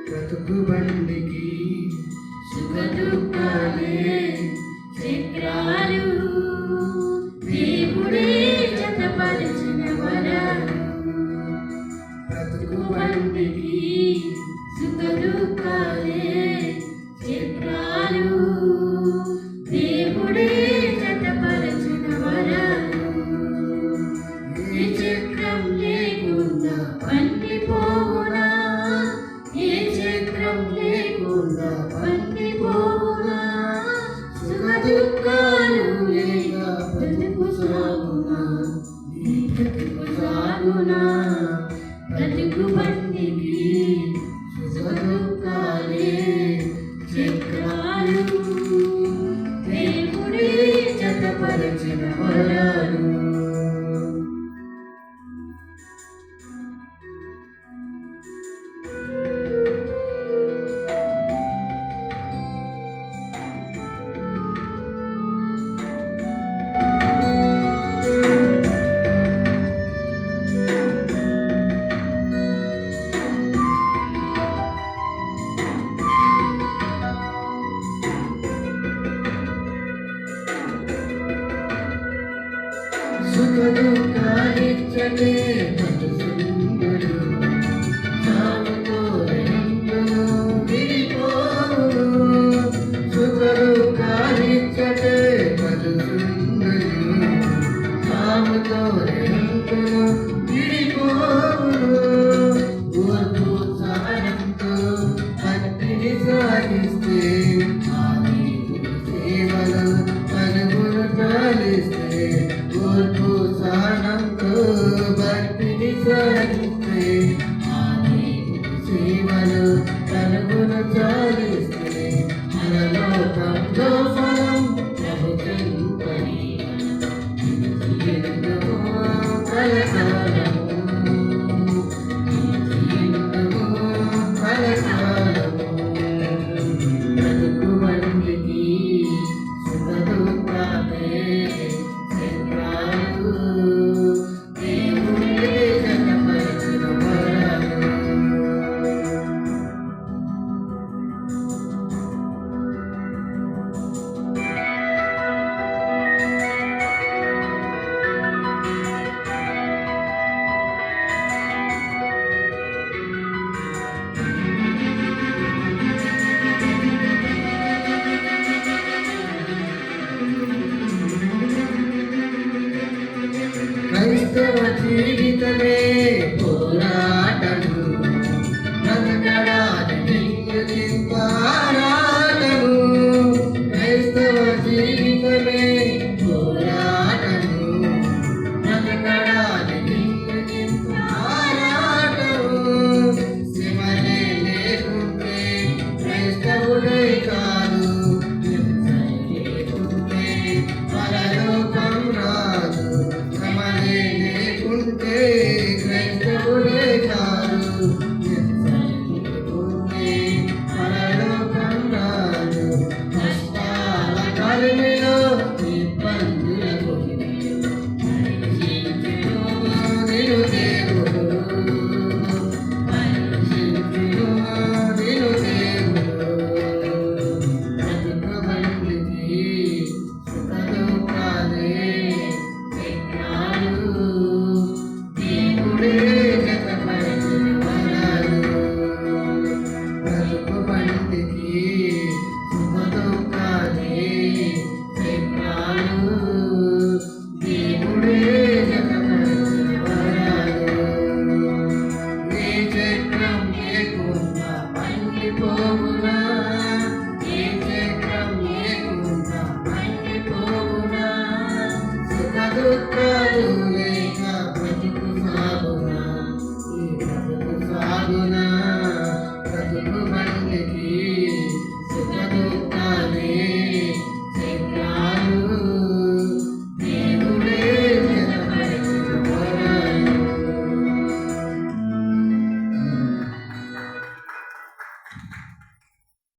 బ్రతుకు బండికి సుఖ దుఃఖాలే చక్రాలు దేవుడే జతపరిచిన వరాలు. బ్రతుకు బండికి సుఖ దుఃఖాలే చక్రాలు దేవుడే జతపరిచిన వరాలు. ఏ చక్రం లేకుండా బండి పోవునా, ఏ చక్రం లేకుండా బండి పోవునా, సుఖ దుఃఖాలు లేక బ్రతుకు సాగునా, నీ బ్రతుకు సాగునా. బ్రతుకు బండికి సుఖ దుఃఖాలే చక్రాలు దేవుడే జతపరిచిన వరాలు. సుఖ దుఃఖాలిచ్చటే మధు సుందరు, సాగుతో రెండును విడిపోవును. సుఖ దుఃఖాలిచ్చటే మధు సుందరు, సాగుతో రెండును విడిపోవును. ఓర్పు సహనంతో భక్తిని సాగిస్తే